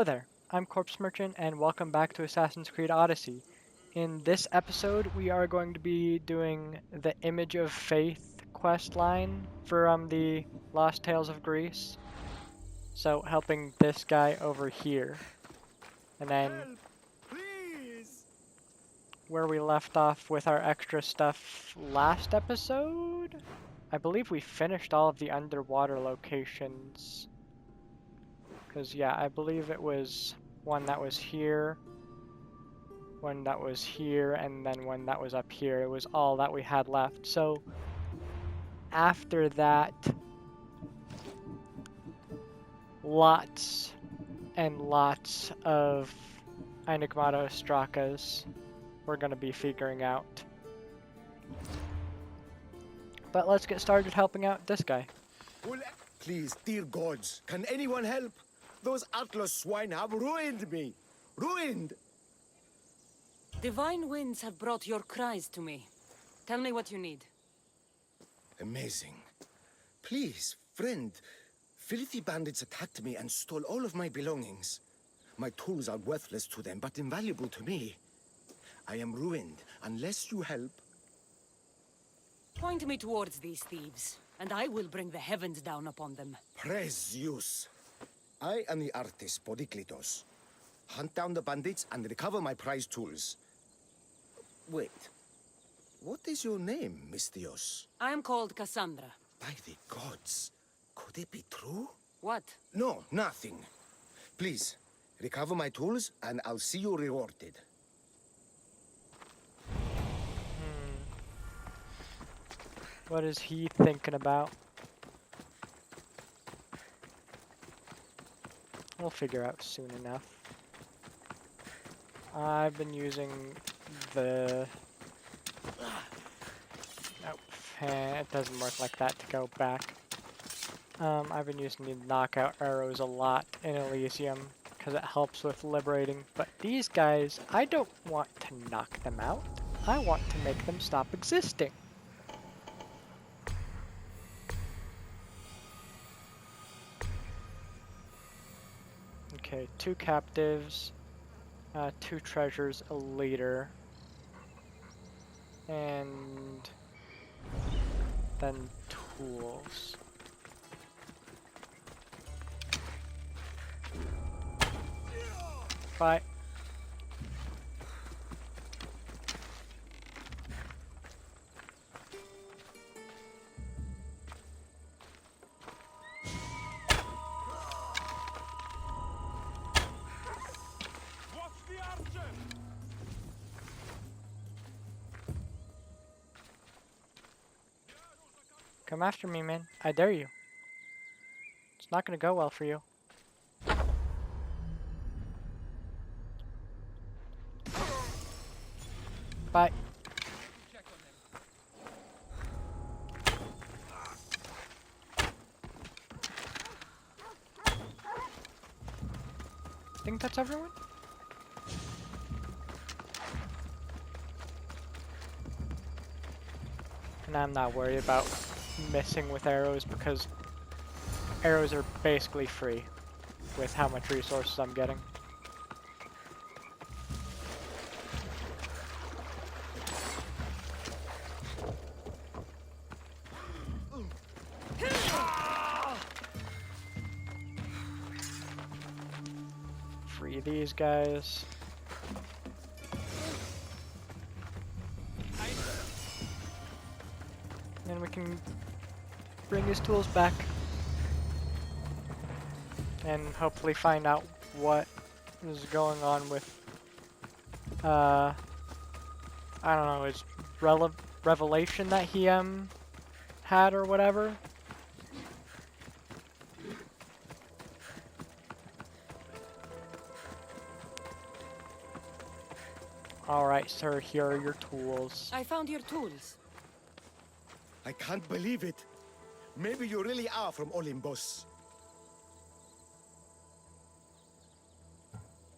Hello there, I'm Corpse Merchant and welcome back to Assassin's Creed Odyssey. In this episode, we are going to be doing the Image of Faith quest line from the Lost Tales of Greece. So helping this guy over here. And then Help, please! where we left off with our extra stuff last episode? I believe we finished all of the underwater locations. Because yeah, I believe it was one that was here, one that was here, and then one that was up here. It was all that we had left. So after that, lots and lots of Enigmato Strakas we're going to be figuring out. But let's get started helping out this guy. Please, dear gods, can anyone help? Those Atlas swine have ruined me. Ruined! Divine winds have brought your cries to me. Tell me what you need. Amazing. Please, friend. Filthy bandits attacked me and stole all of my belongings. My tools are worthless to them, but invaluable to me. I am ruined. Unless you help... Point me towards these thieves, and I will bring the heavens down upon them. Praise Zeus. I am the artist, Podiklitos. Hunt down the bandits and recover my prized tools. Wait. What is your name, Mystios? I am called Cassandra. By the gods. Could it be true? What? No, nothing. Please, recover my tools and I'll see you rewarded. What is he thinking about? We'll figure out soon enough. I've been using the... Nope, it doesn't work like that to go back. I've been using the knockout arrows a lot in Elysium because it helps with liberating, but these guys, I don't want to knock them out. I want to make them stop existing. Okay, 2 captives, 2 treasures, a leader, and then tools. Bye. Come after me, man. I dare you. It's not gonna go well for you. Bye. Think that's everyone? And I'm not worried about missing with arrows because arrows are basically free with how much resources I'm getting. Free these guys. And we can bring his tools back and hopefully find out what is going on with I don't know, his revelation that he had or whatever. Alright, sir, here are your tools. I found your tools. I can't believe it. Maybe you really are from Olympus.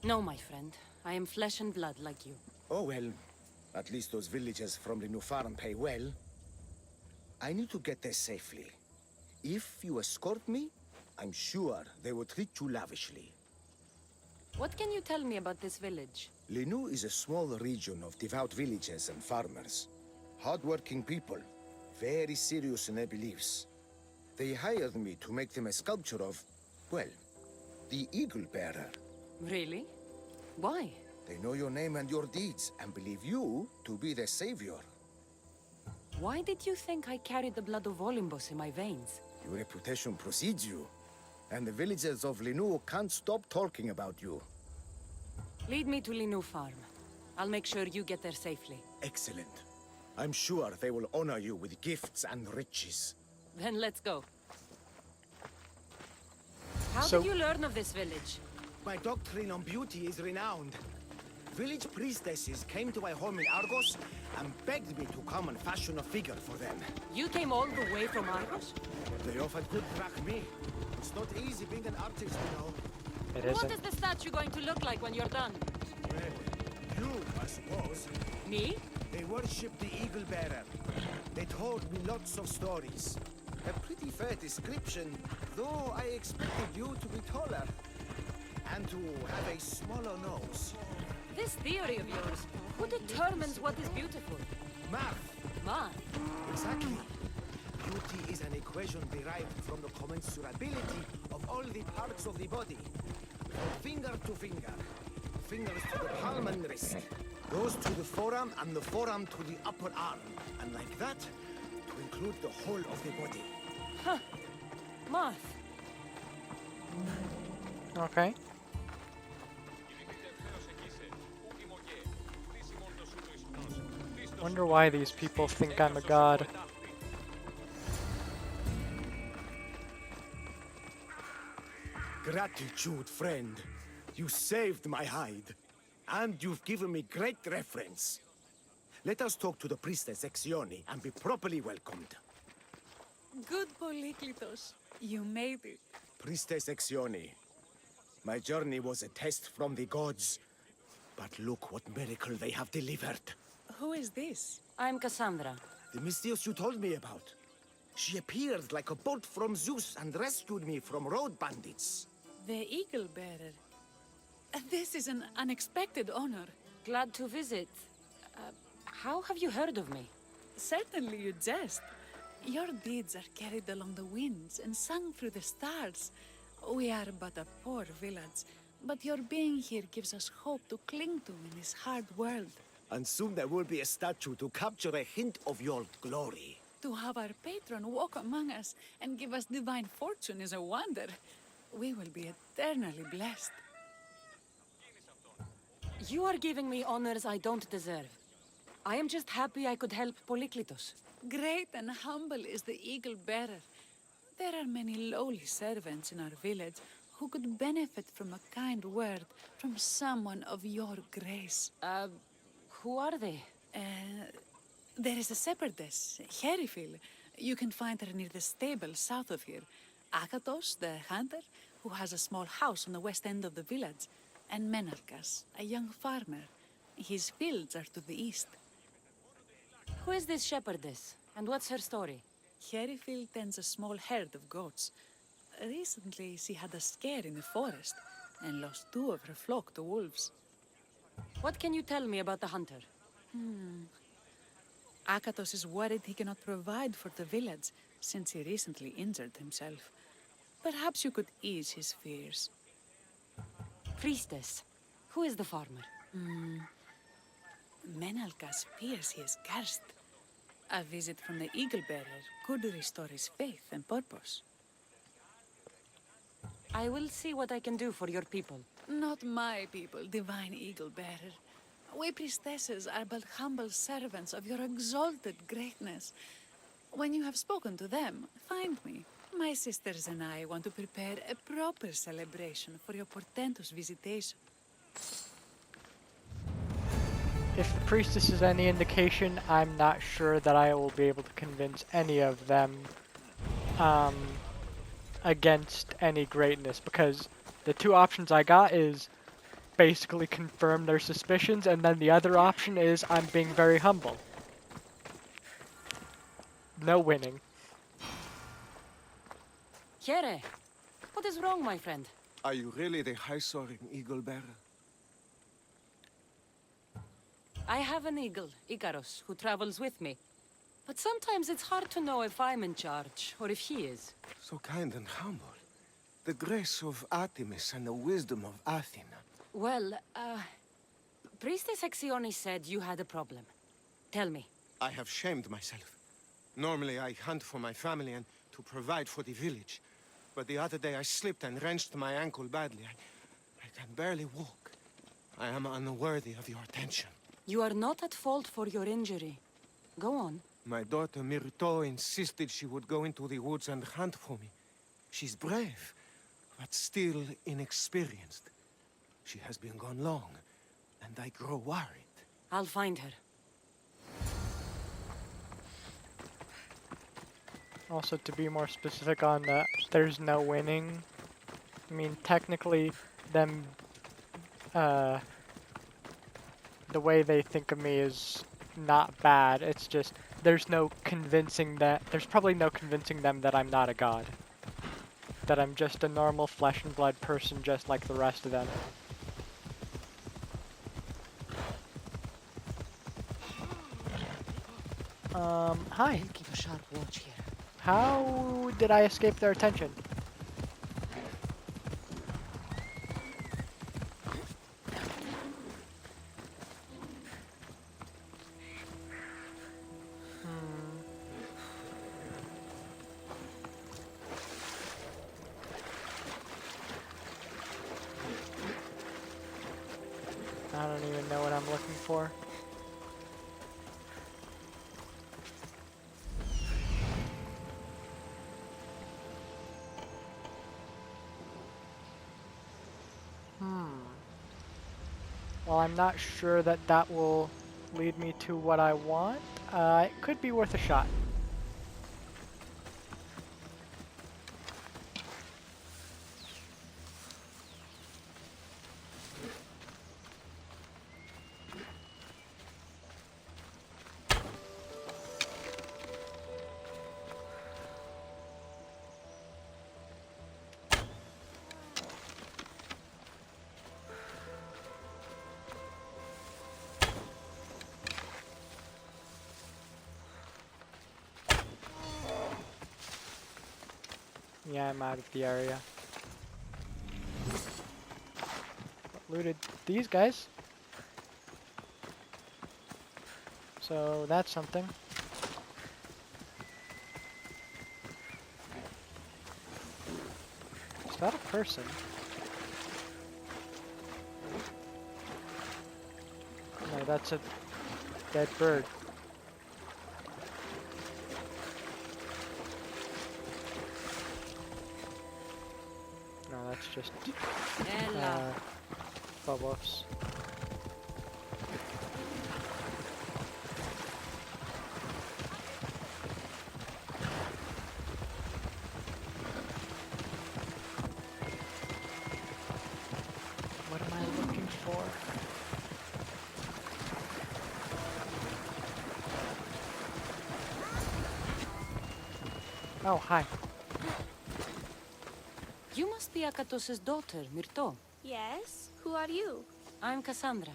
No, my friend. I am flesh and blood like you. Oh well, at least those villagers from the new farm pay well. I need to get there safely. If you escort me, I'm sure they will treat you lavishly. What can you tell me about this village? Linu is a small region of devout villagers and farmers. Hard-working people, very serious in their beliefs. They hired me to make them a sculpture of, well, the Eagle Bearer. Really? Why? They know your name and your deeds, and believe you to be their savior. Why did you think I carried the blood of Olympus in my veins? Your reputation precedes you, and the villagers of Linu can't stop talking about you. Lead me to Linu Farm. I'll make sure you get there safely. Excellent. I'm sure they will honor you with gifts and riches. Then let's go. How So- did you learn of this village? My doctrine on beauty is renowned. Village priestesses came to my home in Argos and begged me to come and fashion a figure for them. You came all the way from Argos? They offered good drachmae. It's not easy being an artist, you know. It What isn't. is the statue going to look like when you're done? Well, you, I suppose. Me? They worship the Eagle Bearer. They told me lots of stories. A pretty fair description, though I expected you to be taller. And to have a smaller nose. This theory of yours, who determines what is beautiful? Math. Man. Exactly. Beauty is an equation derived from the commensurability of all the parts of the body. From finger to finger. Fingers to the palm and wrist. Those to the forearm and the forearm to the upper arm. And like that, to include the whole of the body. Math. Okay. Wonder why these people think I'm a god. Gratitude, friend. You saved my hide. And you've given me great reference. Let us talk to the priestess Exione and be properly welcomed. Good Polyklitos, you made it. Priestess Exione, my journey was a test from the gods. But look what miracle they have delivered. Who is this? I'm Cassandra. The Mystios you told me about. She appeared like a bolt from Zeus and rescued me from road bandits. The Eagle Bearer. This is an unexpected honor. Glad to visit. How have you heard of me? Certainly you jest. Your deeds are carried along the winds and sung through the stars. We are but a poor village, but your being here gives us hope to cling to in this hard world. And soon there will be a statue to capture a hint of your glory. To have our patron walk among us and give us divine fortune is a wonder. We will be eternally blessed. You are giving me honors I don't deserve. I am just happy I could help Polyklitos. Great and humble is the Eagle Bearer. There are many lowly servants in our village who could benefit from a kind word from someone of your grace. Who are they? There is a shepherdess, Herifil. You can find her near the stable south of here. Akatos, the hunter, who has a small house on the west end of the village. And Menalkas, a young farmer. His fields are to the east. Who is this shepherdess? And what's her story? Herifil tends a small herd of goats. Recently, she had a scare in the forest and lost 2 of her flock to wolves. What can you tell me about the hunter? Akatos is worried he cannot provide for the village since he recently injured himself. Perhaps you could ease his fears. Priestess. Who is the farmer? Menalkas fears he is cursed. A visit from the Eagle Bearer could restore his faith and purpose. I will see what I can do for your people. Not my people, divine Eagle Bearer. We priestesses are but humble servants of your exalted greatness. When you have spoken to them, find me. My sisters and I want to prepare a proper celebration for your portentous visitation. If the priestess is any indication, I'm not sure that I will be able to convince any of them against any greatness, because the 2 options I got is basically confirm their suspicions, and then the other option is I'm being very humble. No winning. Here, what is wrong, my friend? Are you really the high-soaring eagle bearer? I have an eagle, Icarus, who travels with me. But sometimes it's hard to know if I'm in charge, or if he is. So kind and humble. The grace of Artemis and the wisdom of Athena. Well, Priestess Exione said you had a problem. Tell me. I have shamed myself. Normally I hunt for my family and to provide for the village. But the other day I slipped and wrenched my ankle badly. I can barely walk. I am unworthy of your attention. You are not at fault for your injury. Go on. My daughter Myrto insisted she would go into the woods and hunt for me. She's brave, but still inexperienced. She has been gone long, and I grow worried. I'll find her. Also, to be more specific on that, there's no winning. I mean, technically, them, the way they think of me is not bad. It's just, there's no convincing that, there's probably no convincing them that I'm not a god. That I'm just a normal flesh and blood person just like the rest of them. Hi. I'll keep a sharp watch here. How did I escape their attention? I don't even know what I'm looking for. Well, I'm not sure that that will lead me to what I want. It could be worth a shot. Yeah, I'm out of the area. Looted these guys. So that's something. Is that a person? No, that's a dead bird. No, that's just Phobos. What am I looking for? Oh, hi. You must be Akatos' daughter, Myrto. Yes? Who are you? I'm Cassandra.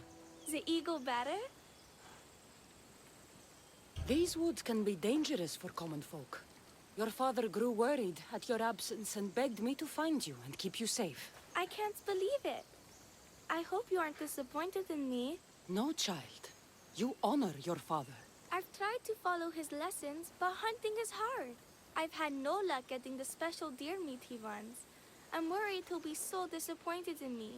The eagle bearer? These woods can be dangerous for common folk. Your father grew worried at your absence and begged me to find you and keep you safe. I can't believe it. I hope you aren't disappointed in me. No, child. You honor your father. I've tried to follow his lessons, but hunting is hard. I've had no luck getting the special deer meat he wants. I'm worried he'll be so disappointed in me.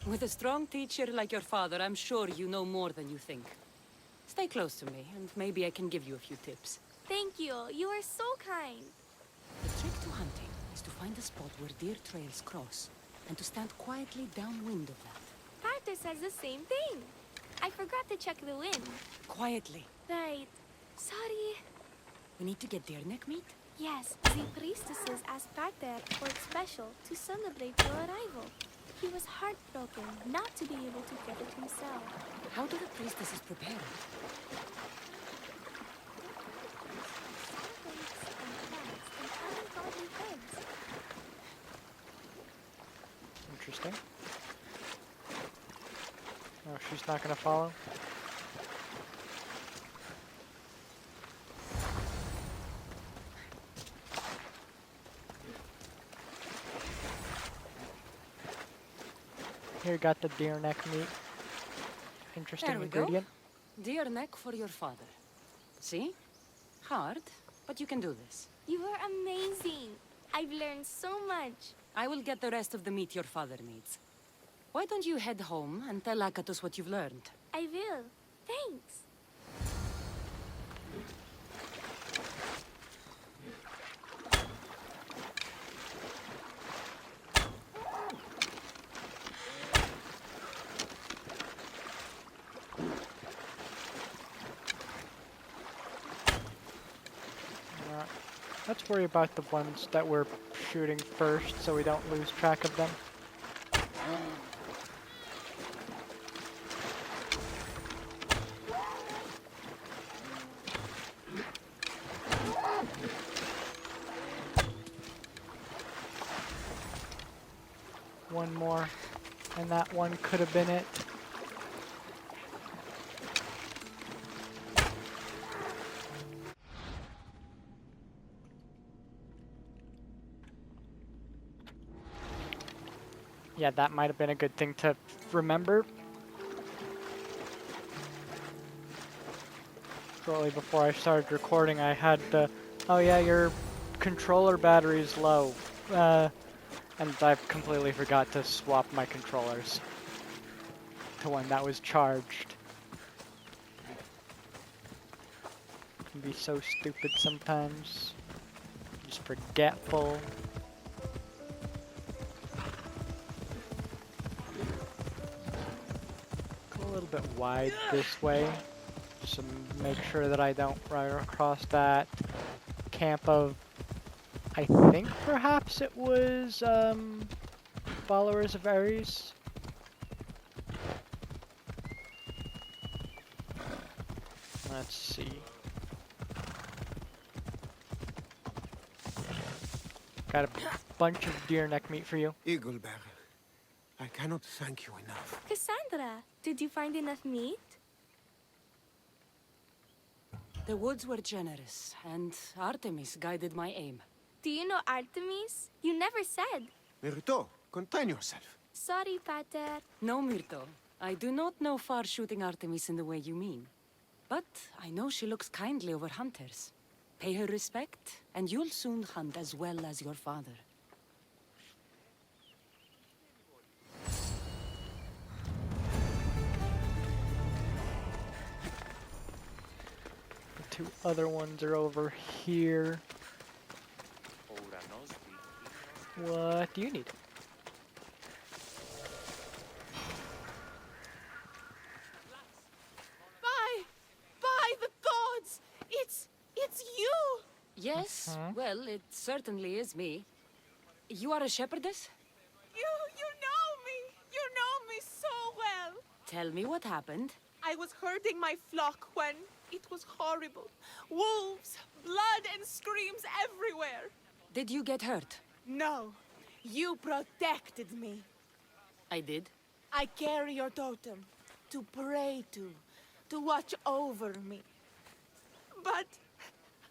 With a strong teacher like your father, I'm sure you know more than you think. Stay close to me, and maybe I can give you a few tips. Thank you. You are so kind. The trick to hunting is to find a spot where deer trails cross, and to stand quietly downwind of that. Partner says the same thing. I forgot to check the wind. Quietly. Right. Sorry. We need to get deer neck meat? Yes, the priestesses asked Partner for it special to celebrate your arrival. He was heartbroken not to be able to get it himself. How do the priestesses prepare it? Celebrates and plants and Interesting. Oh, she's not gonna follow? Here, got the deer neck meat. Interesting There we go. ingredient. Deer neck for your father. See? Hard, but you can do this. You are amazing. I've learned so much. I will get the rest of the meat your father needs. Why don't you head home and tell Akatos what you've learned? I will. Thanks. Let's worry about the ones that we're shooting first so we don't lose track of them. One more, and that one could have been it. Yeah, that might have been a good thing to remember. Shortly before I started recording, I had the, oh yeah, your controller battery's low. And I completely forgot to swap my controllers to one that was charged. Can be so stupid sometimes. Just forgetful. Go a little bit wide this way, just to make sure that I don't run across that camp of, I think perhaps it was followers of Ares. Let's see. Got a bunch of deer neck meat for you. Eagle Bearer, I cannot thank you enough. Cassandra, did you find enough meat? The woods were generous, and Artemis guided my aim. Do you know Artemis? You never said. Myrto, contain yourself. Sorry, Pater. No, Myrto. I do not know far-shooting Artemis in the way you mean. But I know she looks kindly over hunters. Pay her respect, and you'll soon hunt as well as your father. The two other ones are over here. What do you need? By the gods! It's you! Yes, well, it certainly is me. You are a shepherdess? You know me! You know me so well! Tell me what happened. I was herding my flock when it was horrible. Wolves, blood and screams everywhere. Did you get hurt? No, you protected me. I did. I carry your totem to pray to watch over me. But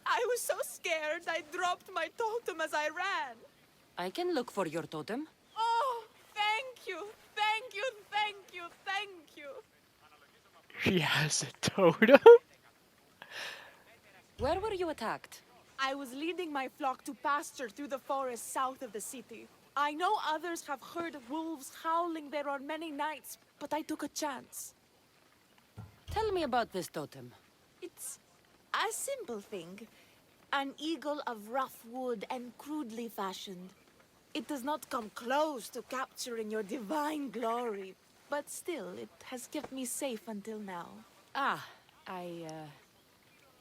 I was so scared I dropped my totem as I ran. I can look for your totem. Oh, thank you, thank you, thank you, thank you. She has a totem? Where were you attacked? I was leading my flock to pasture through the forest south of the city. I know others have heard wolves howling there on many nights, but I took a chance. Tell me about this totem. It's a simple thing. An eagle of rough wood and crudely fashioned. It does not come close to capturing your divine glory, but still, it has kept me safe until now. Ah, I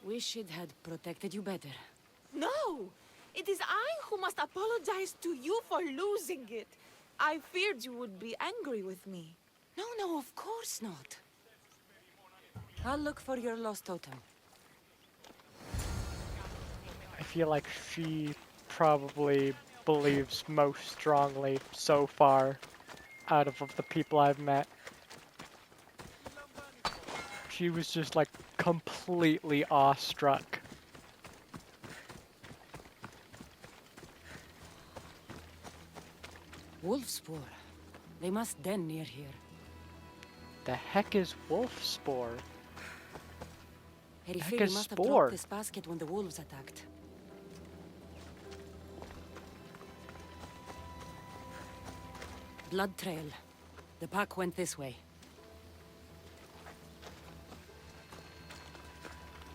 wish it had protected you better. No! It is I who must apologize to you for losing it. I feared you would be angry with me. No, of course not. I'll look for your lost totem. I feel like she probably believes most strongly so far out of the people I've met. She was just like completely awestruck. Wolf spoor. They must den near here. The heck is wolf spore? Harry Heck Philly is must have spore? dropped this basket when the wolves attacked. Blood trail. The pack went this way.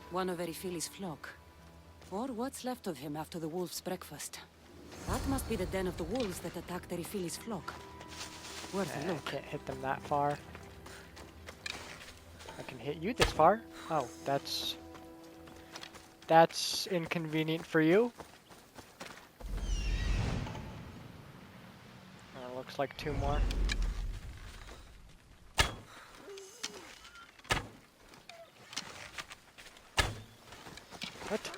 One of Erifili's flock. Or what's left of him after the wolf's breakfast. That must be the den of the wolves that attacked Erifili's flock. Worth a I look. can't hit them that far. I can hit you this far. Oh, that's inconvenient for you. Looks like 2 more. What?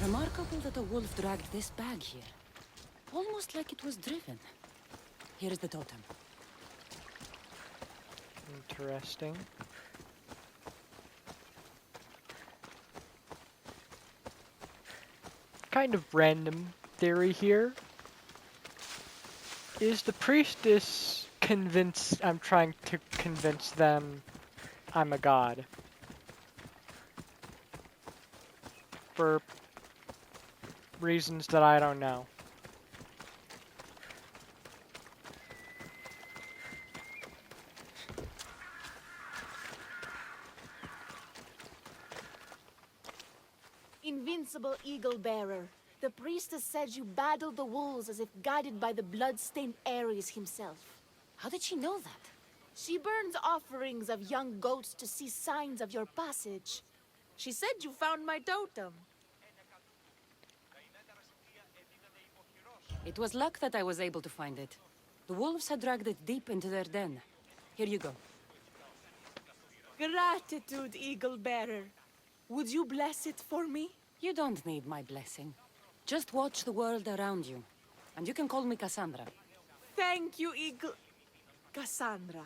Remarkable that a wolf dragged this bag here. Almost like it was driven. Here's the totem. Interesting. Kind of random theory here. Is the priestess convinced I'm trying to convince them I'm a god? For reasons that I don't know. Invincible eagle bearer. The priestess said you battled the wolves as if guided by the blood-stained Ares himself. How did she know that? She burns offerings of young goats to see signs of your passage. She said you found my totem. It was luck that I was able to find it. The wolves had dragged it deep into their den. Here you go. Gratitude, eagle bearer. Would you bless it for me? You don't need my blessing. Just watch the world around you. And you can call me Cassandra. Thank you, eagle... Cassandra.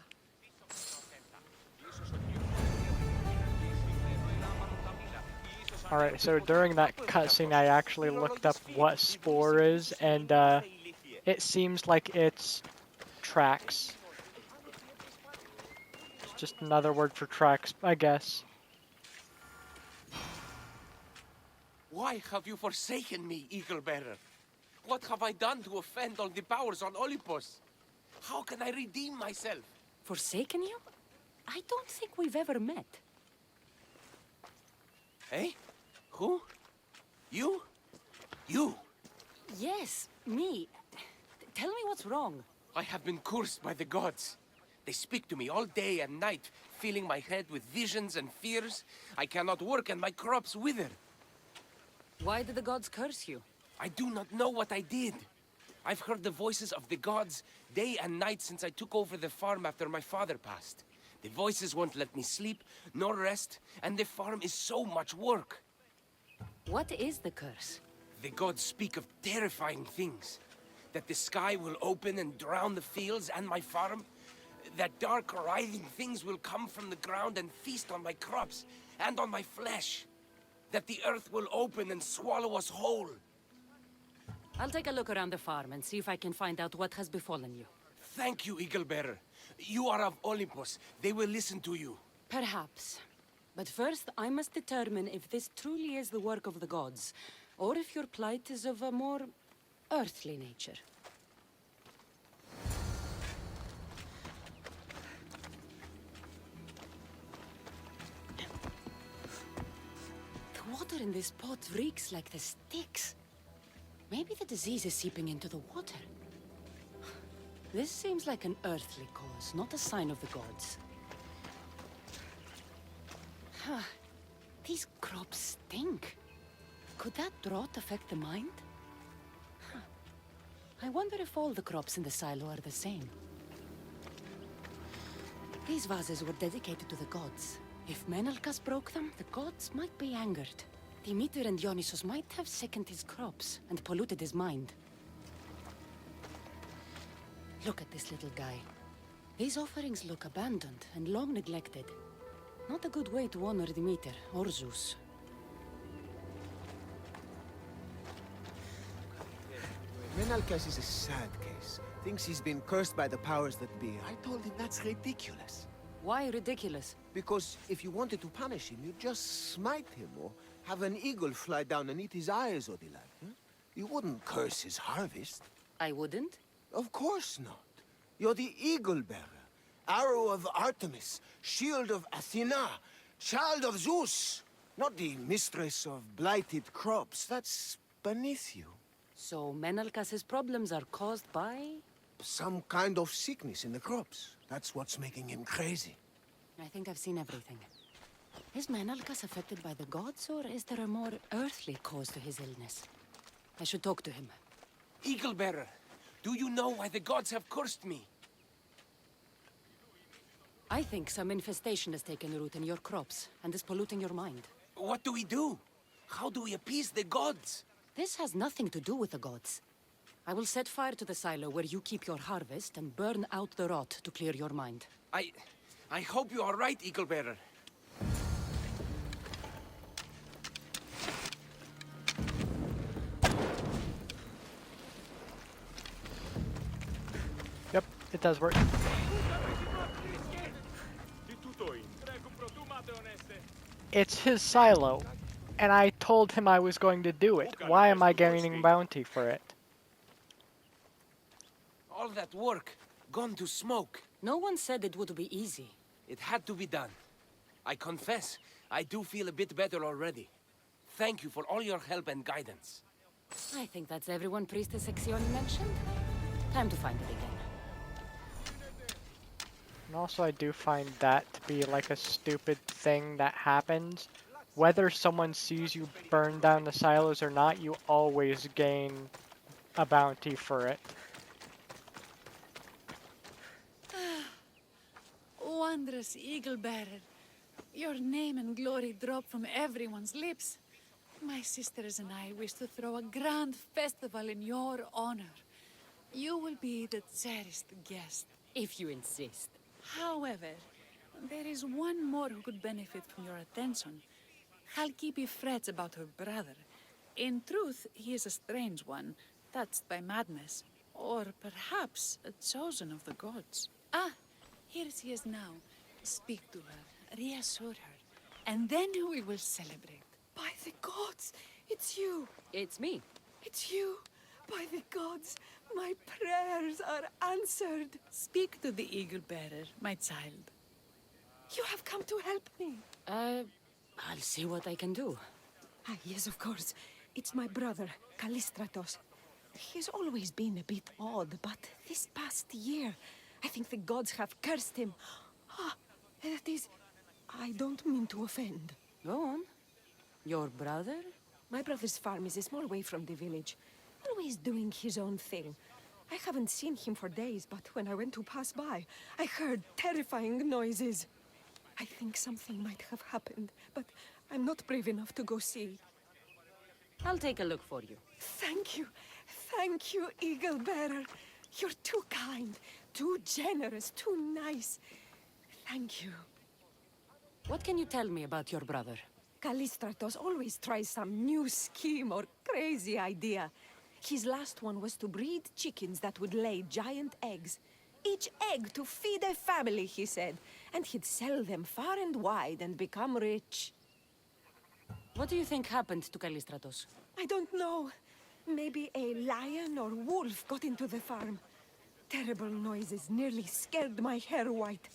Alright, so during that cutscene I actually looked up what spore is, and it seems like it's tracks. It's just another word for tracks, I guess. Why have you forsaken me, Eagle Bearer? What have I done to offend all the powers on Olympus? How can I redeem myself? Forsaken you? I don't think we've ever met. Eh? Who? You? You? Yes, me. Tell me what's wrong. I have been cursed by the gods. They speak to me all day and night, filling my head with visions and fears. I cannot work and my crops wither. Why did the gods curse you? I do not know what I did. I've heard the voices of the gods day and night since I took over the farm after my father passed. The voices won't let me sleep, nor rest, and the farm is so much work. What is the curse? The gods speak of terrifying things. That the sky will open and drown the fields and my farm. That dark, writhing things will come from the ground and feast on my crops and on my flesh. That the earth will open and swallow us whole. I'll take a look around the farm and see if I can find out what has befallen you. Thank you, Eagle Bearer. You are of Olympus. They will listen to you. Perhaps. But first, I must determine if this truly is the work of the gods, or if your plight is of a more earthly nature. The water in this pot reeks like the Styx. Maybe the disease is seeping into the water. This seems like an earthly cause, not a sign of the gods. Huh. These crops stink. Could that drought affect the mind? Huh. I wonder if all the crops in the silo are the same. These vases were dedicated to the gods. If Menelkas broke them, the gods might be angered. Demeter and Dionysos might have sickened his crops and polluted his mind. Look at this little guy. These offerings look abandoned and long neglected. Not a good way to honor Demeter or Zeus. Menalcas is a sad case. Thinks he's been cursed by the powers that be. I told him that's ridiculous. Why ridiculous? Because if you wanted to punish him, you'd just smite him or have an eagle fly down and eat his eyes, Odila. Huh? You wouldn't curse his harvest. I wouldn't? Of course not. You're the eagle bearer. Arrow of Artemis, shield of Athena, child of Zeus. Not the mistress of blighted crops. That's beneath you. So Menelkas's problems are caused by? Some kind of sickness in the crops. That's what's making him crazy. I think I've seen everything. Is Menelkas affected by the gods, or is there a more earthly cause to his illness? I should talk to him. Eagle Bearer, do you know why the gods have cursed me? I think some infestation has taken root in your crops and is polluting your mind. What do we do? How do we appease the gods? This has nothing to do with the gods. I will set fire to the silo where you keep your harvest and burn out the rot to clear your mind. I hope you are right, Eagle Bearer. Yep, it does work. It's his silo, and I told him I was going to do it. Why am I gaining bounty for it? All that work, gone to smoke. No one said it would be easy. It had to be done. I confess, I do feel a bit better already. Thank you for all your help and guidance. I think that's everyone Priestess Exione mentioned. Time to find it again. And also I do find that to be like a stupid thing that happens. Whether someone sees you burn down the silos or not, you always gain a bounty for it. Wondrous Eagle Bearer, your name and glory drop from everyone's lips. My sisters and I wish to throw a grand festival in your honor. You will be the cherished guest. If you insist. However, there is one more who could benefit from your attention. Halkipi frets about her brother. In truth, he is a strange one, touched by madness, or perhaps a chosen of the gods. Ah, here she is now. Speak to her, reassure her, and then we will celebrate. By the gods, it's you. It's me. It's you. By the gods, my prayers are answered. Speak to the Eagle Bearer, my child. You have come to help me. I'll see what I can do. Ah, yes, of course. It's my brother, Callistratos. He's always been a bit odd, but this past year, I think the gods have cursed him. Ah, that is... I don't mean to offend. Go on. Your brother? My brother's farm is a small way from the village. Always doing his own thing. I haven't seen him for days, but when I went to pass by, I heard terrifying noises. I think something might have happened, but I'm not brave enough to go see. I'll take a look for you. Thank you. Thank you, Eagle Bearer. You're too kind, too generous, too nice. Thank you. What can you tell me about your brother? Callistratos always tries some new scheme or crazy idea. His last one was to breed chickens that would lay giant eggs. Each egg to feed a family, he said. And he'd sell them far and wide and become rich. What do you think happened to Callistratos? I don't know. Maybe a lion or wolf got into the farm. Terrible noises nearly scared my hair white.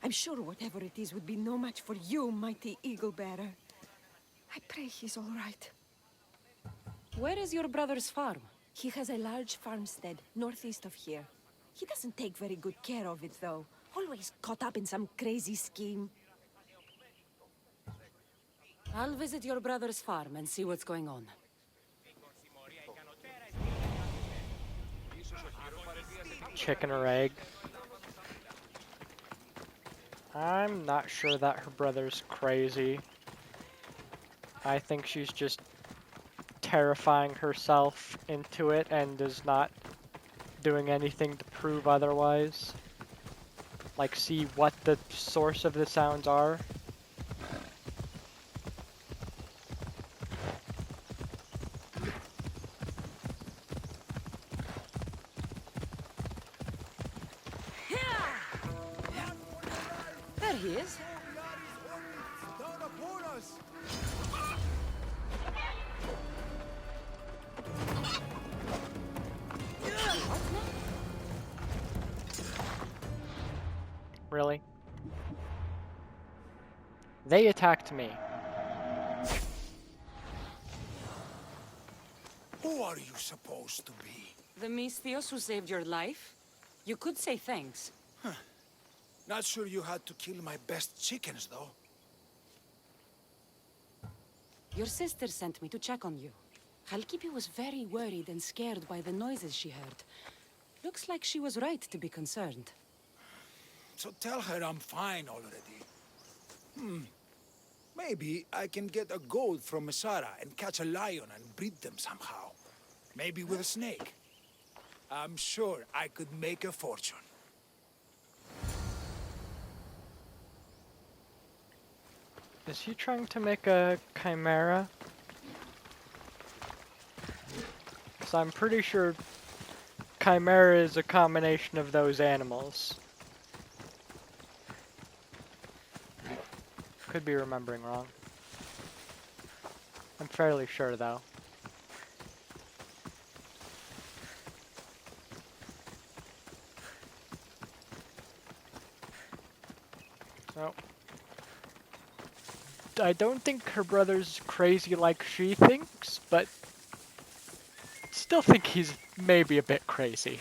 I'm sure whatever it is would be no match for you, mighty Eagle Bearer. I pray he's all right. Where is your brother's farm? He has a large farmstead northeast of here. He doesn't take very good care of it, though. Always caught up in some crazy scheme. I'll visit your brother's farm and see what's going on. Chicken or egg. I'm not sure that her brother's crazy. I think she's just terrifying herself into it and is not doing anything to prove otherwise. Like, see what the source of the sounds are. There he is. Really? They attacked me. Who are you supposed to be? The Misthios who saved your life? You could say thanks. Not sure you had to kill my best chickens, though. Your sister sent me to check on you. Halkipi was very worried and scared by the noises she heard. Looks like she was right to be concerned. So tell her I'm fine already. Maybe I can get a gold from Masara and catch a lion and breed them somehow. Maybe with a snake. I'm sure I could make a fortune. Is he trying to make a chimera? Because I'm pretty sure chimera is a combination of those animals. Could be remembering wrong. I'm fairly sure though. So, I don't think her brother's crazy like she thinks, but still think he's maybe a bit crazy.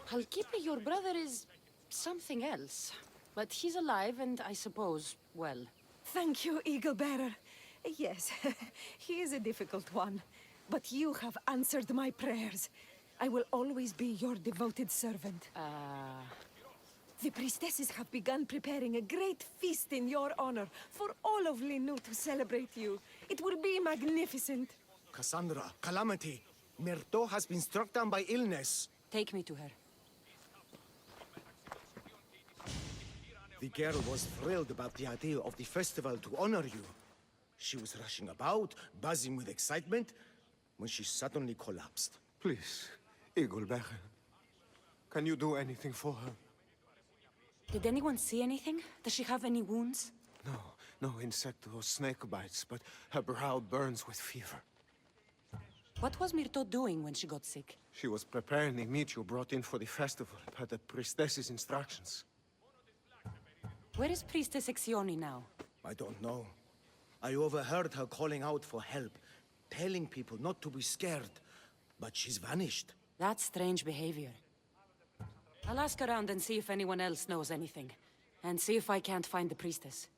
Halkipi, your brother is something else. But he's alive and I suppose, well. Thank you, Eagle Bearer. Yes, he is a difficult one. But you have answered my prayers. I will always be your devoted servant. The priestesses have begun preparing a great feast in your honor for all of Linu to celebrate you. It will be magnificent. Cassandra, Calamity, Myrto has been struck down by illness. Take me to her. The girl was thrilled about the idea of the festival to honor you. She was rushing about, buzzing with excitement, when she suddenly collapsed. Please, Eagle Bearer. Can you do anything for her? Did anyone see anything? Does she have any wounds? No insect or snake bites, but her brow burns with fever. What was Myrto doing when she got sick? She was preparing the meat you brought in for the festival, per the priestess's instructions. Where is Priestess Exioni now? I don't know. I overheard her calling out for help, telling people not to be scared, but she's vanished. That's strange behavior. I'll ask around and see if anyone else knows anything. And see if I can't find the priestess.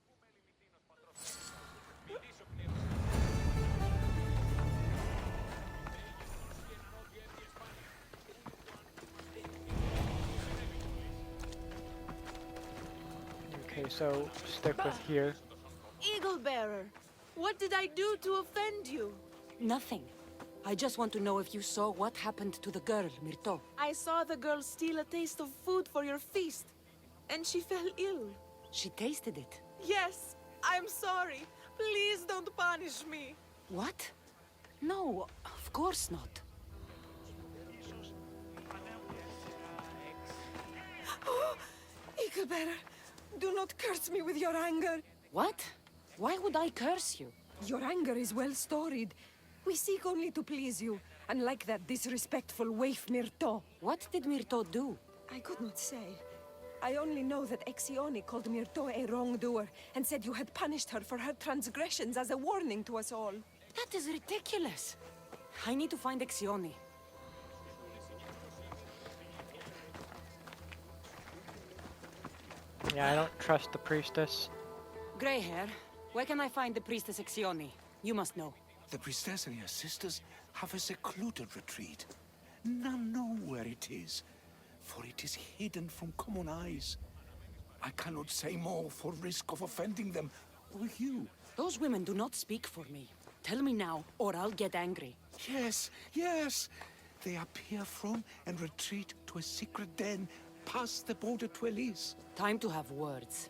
Okay, so stick with here. Eagle Bearer, what did I do to offend you? Nothing. I just want to know if you saw what happened to the girl, Myrto. I saw the girl steal a taste of food for your feast, and she fell ill. She tasted it. Yes, I'm sorry. Please don't punish me. What? No, of course not. Eagle Bearer, do not curse me with your anger. What? Why would I curse you? Your anger is well storied. We seek only to please you, unlike that disrespectful waif Myrto. What did Myrto do? I could not say. I only know that Exioni called Myrto a wrongdoer and said you had punished her for her transgressions as a warning to us all. That is ridiculous. I need to find Exioni. Yeah, I don't trust the priestess. Grey hair, where can I find the priestess Exioni? You must know. The priestess and her sisters have a secluded retreat. None know where it is, for it is hidden from common eyes. I cannot say more for risk of offending them, or you. Those women do not speak for me. Tell me now, or I'll get angry. Yes, yes. They appear from and retreat to a secret den past the border to Elise. Time to have words.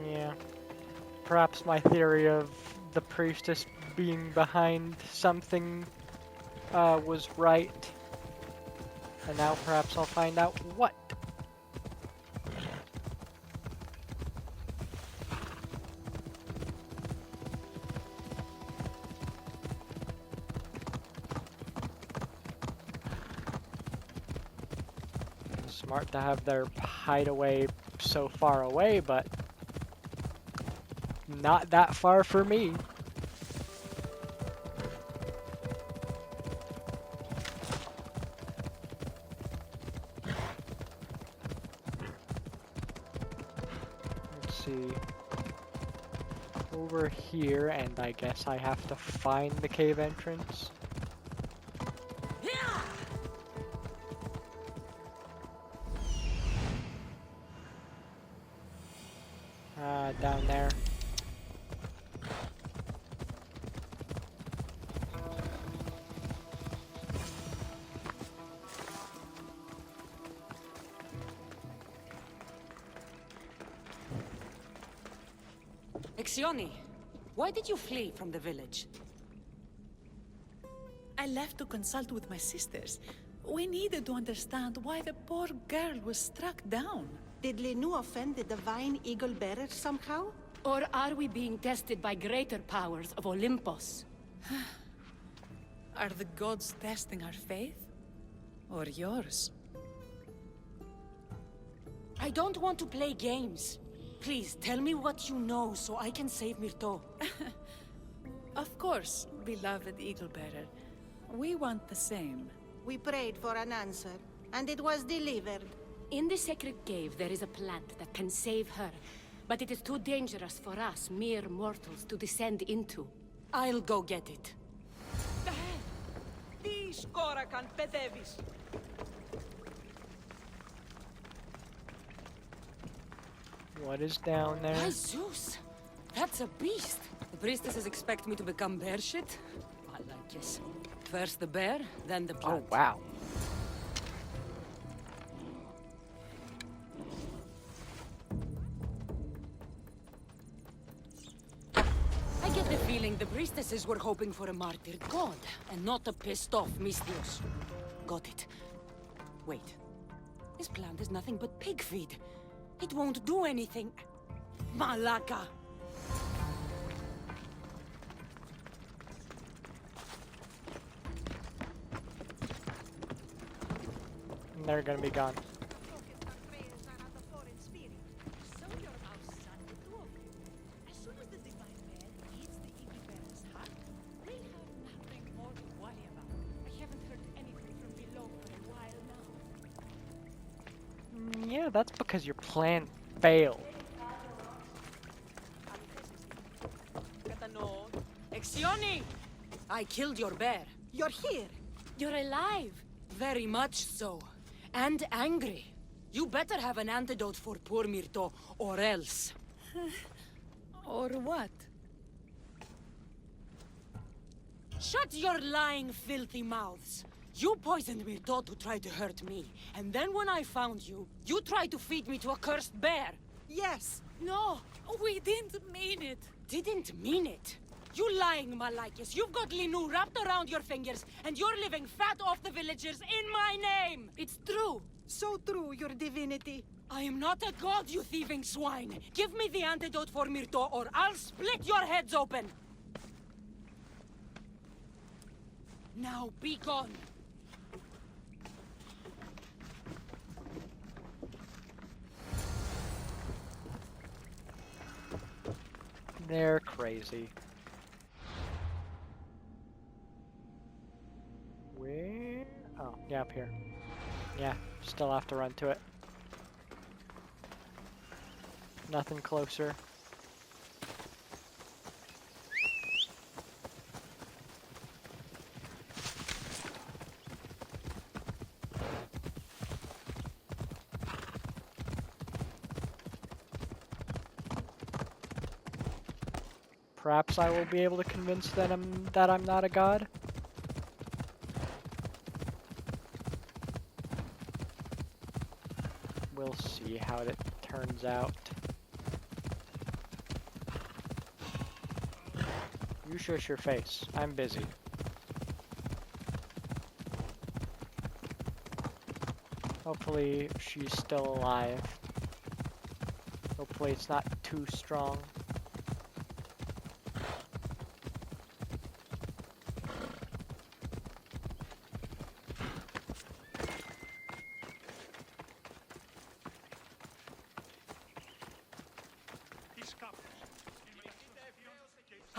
Yeah. Perhaps my theory of the priestess being behind something was right. And now perhaps I'll find out what. Smart to have their hideaway so far away, but not that far for me. Let's see. Over here, and I guess I have to find the cave entrance. Down there. Exioni, why did you flee from the village? I left to consult with my sisters. We needed to understand why the poor girl was struck down. Did Lenu offend the divine eagle bearer somehow? Or are we being tested by greater powers of Olympus? Are the gods testing our faith? Or yours? I don't want to play games. Please, tell me what you know so I can save Myrto. Of course, beloved eagle bearer. We want the same. We prayed for an answer, and it was delivered. In the sacred cave, there is a plant that can save her. But it is too dangerous for us, mere mortals, to descend into. I'll go get it. What is down there? By Zeus! That's a beast! The priestesses expect me to become bear shit? I like this. First the bear, then the plant. Oh, wow. I get the feeling the priestesses were hoping for a martyred god, and not a pissed-off Mystios. Got it. Wait. This plant is nothing but pig feed. It won't do anything. Malaka! They're gonna be gone. Yeah, that's because your plan failed. Exioni! I killed your bear. You're here. You're alive. Very much so. And angry. You better have an antidote for poor Myrto, or else. Or what? Shut your lying, filthy mouths. You poisoned Myrto to try to hurt me. And then when I found you, you tried to feed me to a cursed bear. Yes. No, we didn't mean it. Didn't mean it. You lying Malakis. You've got Linu wrapped around your fingers, and you're living fat off the villagers in my name. It's true. So true, your divinity. I am not a god, you thieving swine. Give me the antidote for Myrto, or I'll split your heads open. Now be gone. They're crazy. Where? Oh, yeah, up here. Yeah, still have to run to it. Nothing closer. Perhaps I will be able to convince them that I'm not a god. We'll see how it turns out. You shush your face. I'm busy. Hopefully she's still alive. Hopefully it's not too strong.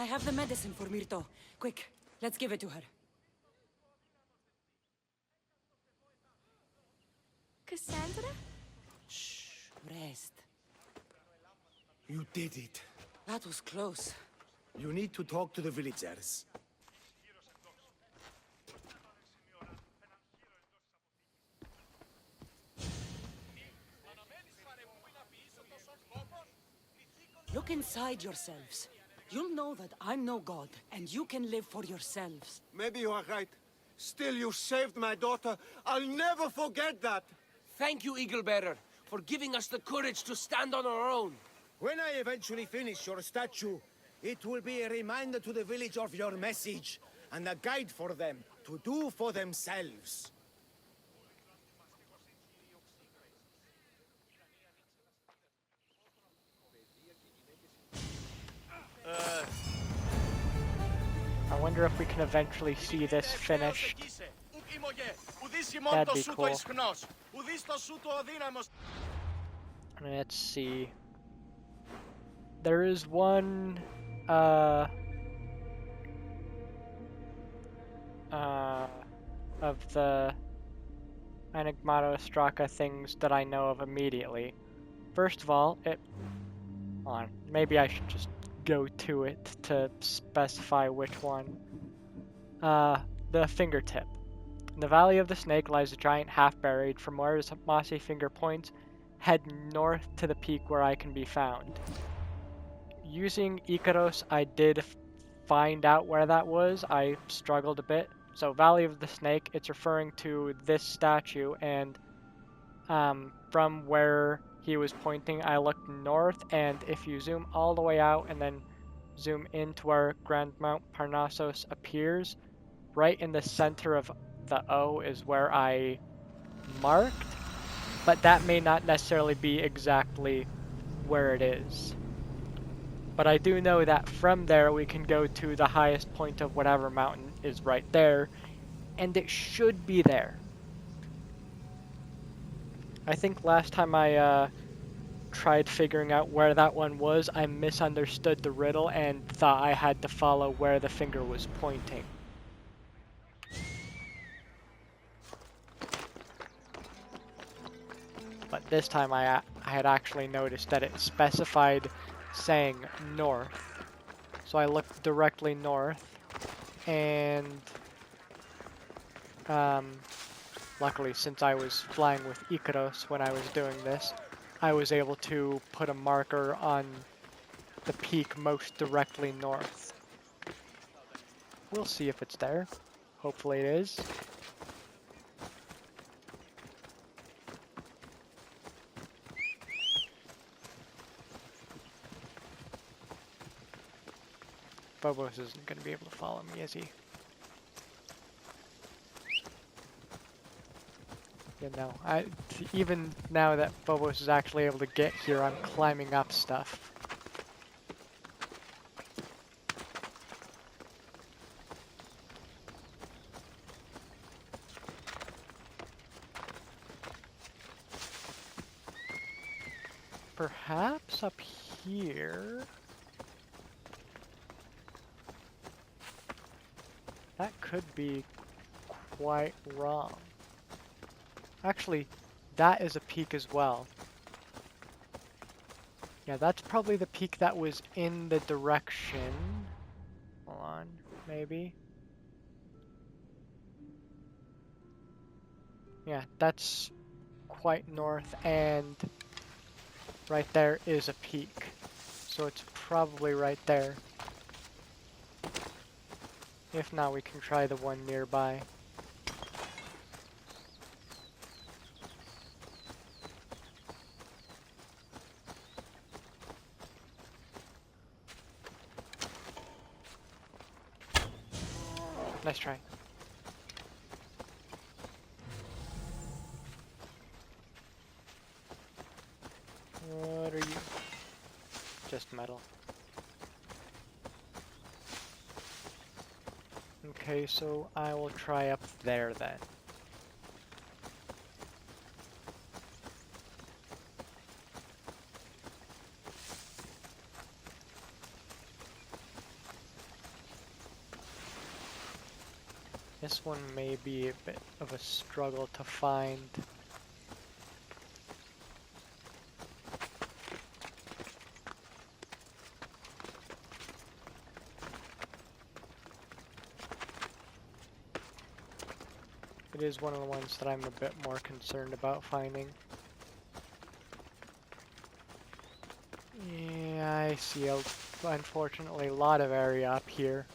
I have the medicine for Mirto. Quick, let's give it to her. Cassandra? Shh, rest. You did it. That was close. You need to talk to the villagers. Look inside yourselves. You'll know that I'm no god, and you can live for yourselves. Maybe you are right. Still, you saved my daughter. I'll never forget that. Thank you, Eagle Bearer, for giving us the courage to stand on our own. When I eventually finish your statue, it will be a reminder to the village of your message, and a guide for them to do for themselves. I wonder if we can eventually see this finished. That'd be cool. Let's see. There is one of the Enigmato Ostraka things that I know of immediately. First of all, hold on, maybe I should just go to it to specify which one. The fingertip. In the Valley of the Snake lies a giant half-buried. From where his mossy finger points, head north to the peak where I can be found. Using Icaros, I did find out where that was. I struggled a bit. So Valley of the Snake, it's referring to this statue, and from where he was pointing, I looked north, and if you zoom all the way out and then zoom into where Grand Mount Parnassus appears, right in the center of the O is where I marked, but that may not necessarily be exactly where it is. But I do know that from there we can go to the highest point of whatever mountain is right there, and it should be there. I think last time I tried figuring out where that one was, I misunderstood the riddle and thought I had to follow where the finger was pointing. But this time I had actually noticed that it specified saying north. So I looked directly north, and luckily, since I was flying with Icaros when I was doing this, I was able to put a marker on the peak most directly north. We'll see if it's there. Hopefully it is. Phobos isn't going to be able to follow me, is he? You know, even now that Phobos is actually able to get here, I'm climbing up stuff. Perhaps up here... That could be quite wrong. Actually, that is a peak as well. Yeah, that's probably the peak that was in the direction. Hold on, maybe. Yeah, that's quite north, and right there is a peak. So it's probably right there. If not, we can try the one nearby. Nice try. What are you? Just metal. Okay, so I will try up there then. This one may be a bit of a struggle to find. It is one of the ones that I'm a bit more concerned about finding. Yeah, I see, unfortunately, a lot of area up here.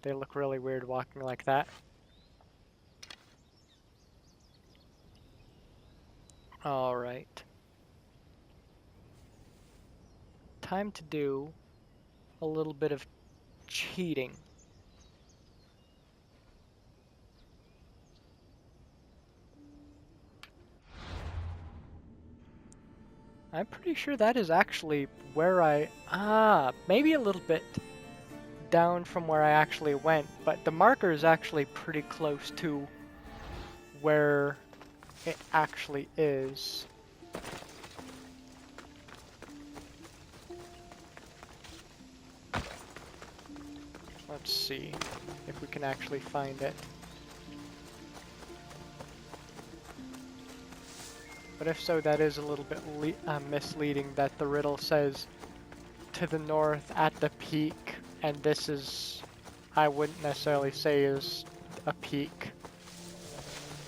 They look really weird walking like that. Alright. Time to do a little bit of cheating. I'm pretty sure that is actually where maybe a little bit down from where I actually went, but the marker is actually pretty close to where it actually is. Let's see if we can actually find it. But if so, that is a little bit misleading that the riddle says to the north at the peak, and this is, I wouldn't necessarily say is a peak.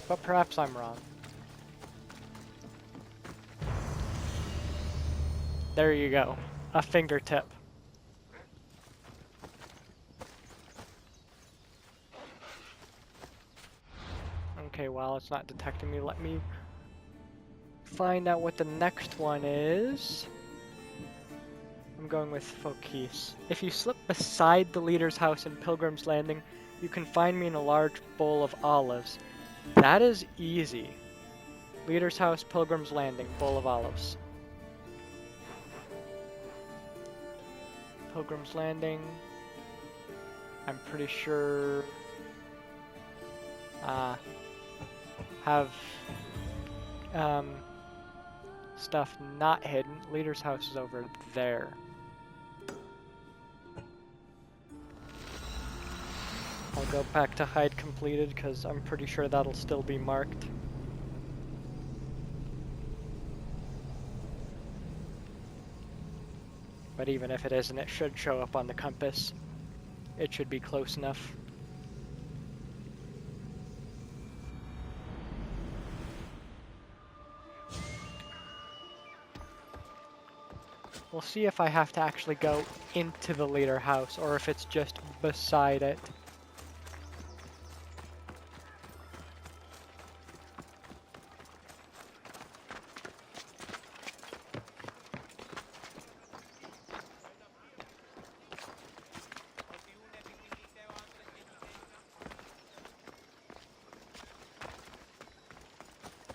But perhaps I'm wrong. There you go. A fingertip. Okay, while it's not detecting me, let me find out what the next one is. I'm going with Fokis. If you slip beside the leader's house in Pilgrim's Landing, you can find me in a large bowl of olives. That is easy. Leader's house, Pilgrim's Landing, bowl of olives. Pilgrim's Landing. I'm pretty sure have stuff not hidden. Leader's house is over there. I'll go back to hide completed because I'm pretty sure that'll still be marked. But even if it isn't, it should show up on the compass. It should be close enough. We'll see if I have to actually go into the leader house or if it's just beside it.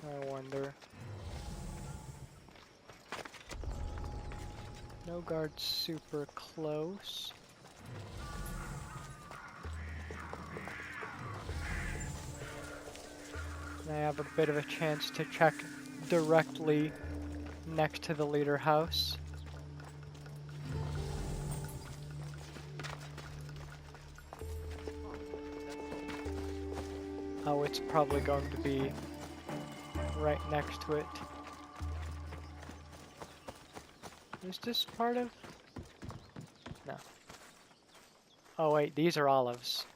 I wonder. No guards super close. And I have a bit of a chance to check directly next to the leader house. Oh, it's probably going to be right next to it. Is this part of? No. Oh wait, these are olives.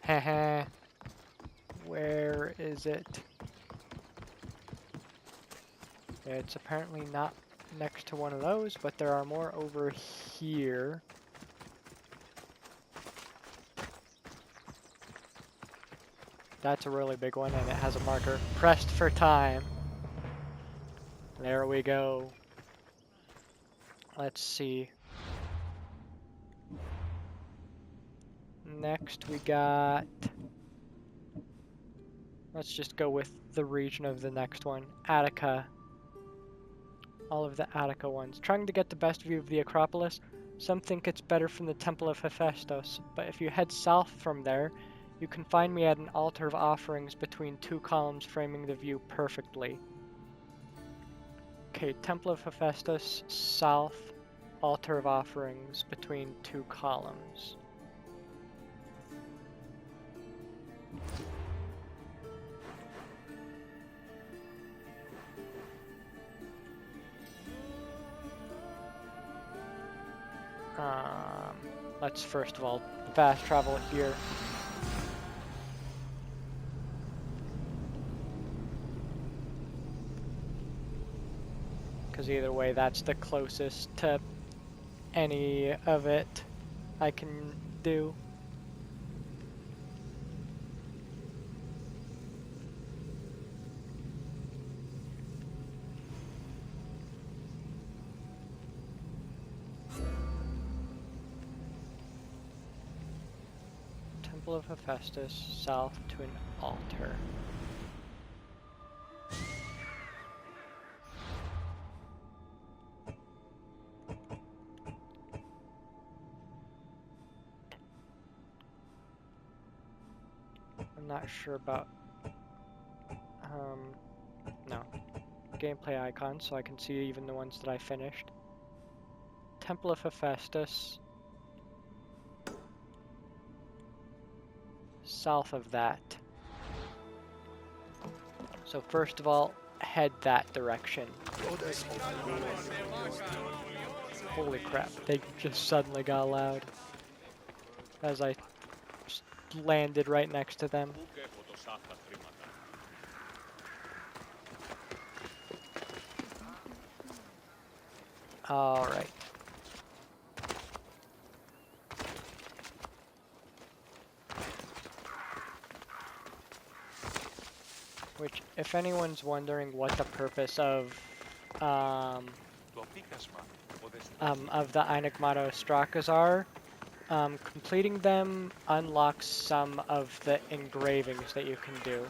Haha. Where is it? It's apparently not next to one of those, but there are more over here. That's a really big one, and it has a marker. Pressed for time. There we go. Let's see. Next we got... Let's just go with the region of the next one. Attica. All of the Attica ones. Trying to get the best view of the Acropolis. Some think it's better from the Temple of Hephaestus, but if you head south from there, you can find me at an altar of offerings between two columns framing the view perfectly. Okay, Temple of Hephaestus, south, altar of offerings between two columns. Let's first of all fast travel here. Because either way, that's the closest to any of it I can do. Temple of Hephaestus, south to an altar. I'm not sure about no gameplay icons, so I can see even the ones that I finished. Temple of Hephaestus, south of that. So first of all, head that direction. Holy crap, they just suddenly got loud as I just landed right next to them. Alright. Which, if anyone's wondering what the purpose of the Enigmato Strakas are, completing them unlocks some of the engravings that you can do.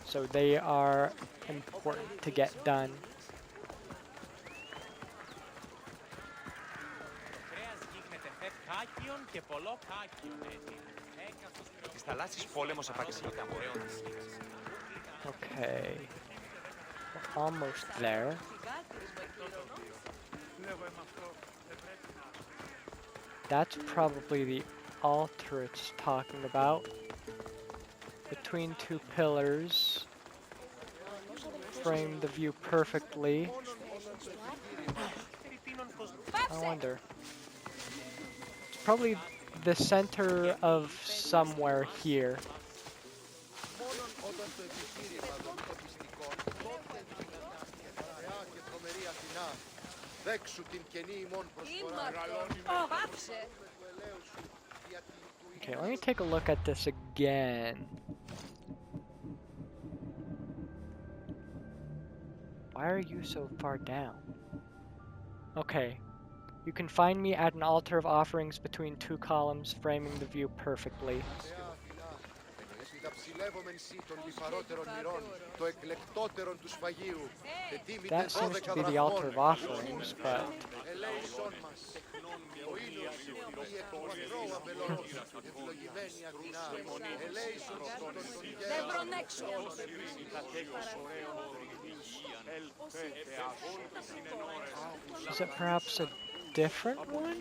So they are important to get done. Okay, we're almost there. That's probably the altar it's talking about. Between two pillars, frame the view perfectly. I wonder. It's probably the center of somewhere here. Okay, let me take a look at this again. Why are you so far down? Okay. You can find me at an altar of offerings between two columns, framing the view perfectly. That seems to be the altar of offerings, but... Is it perhaps a different one?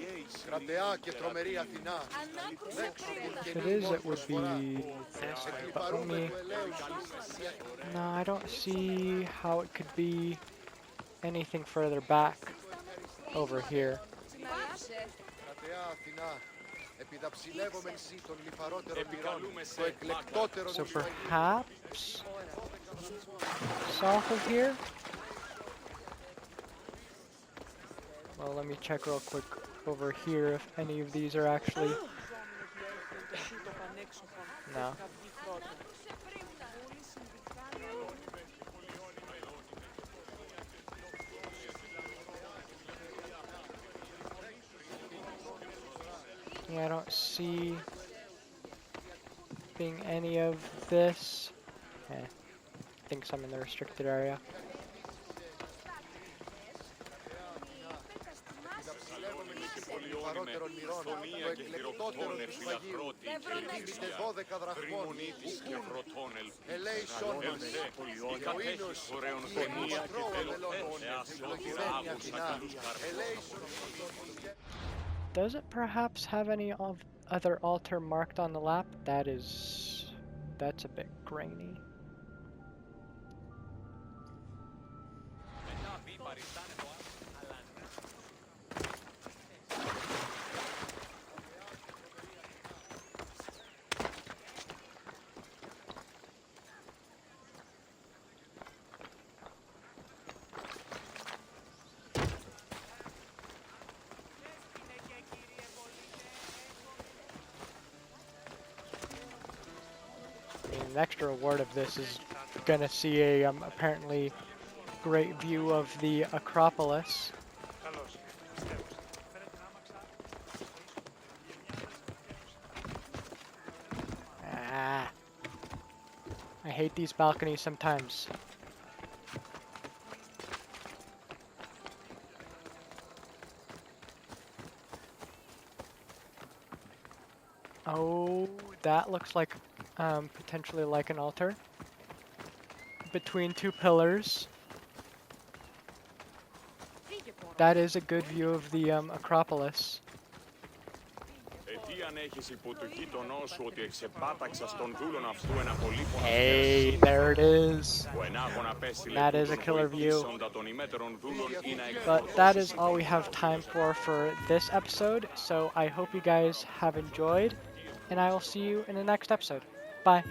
If it is, it would be this way, but let me... No, I don't see how it could be anything further back over here. So perhaps south of here? Well, let me check real quick over here if any of these are actually... No. Yeah, I don't see being any of this. Thinks I'm in the restricted area. Does it perhaps have any other altar marked on the map? That's a bit grainy. An extra reward of this is gonna see a apparently great view of the Acropolis. I hate these balconies sometimes. Oh, that looks like potentially like an altar between two pillars. That is a good view of the Acropolis. Hey, there it is. That is a killer view. But that is all we have time for this episode. So I hope you guys have enjoyed, and I will see you in the next episode. Bye.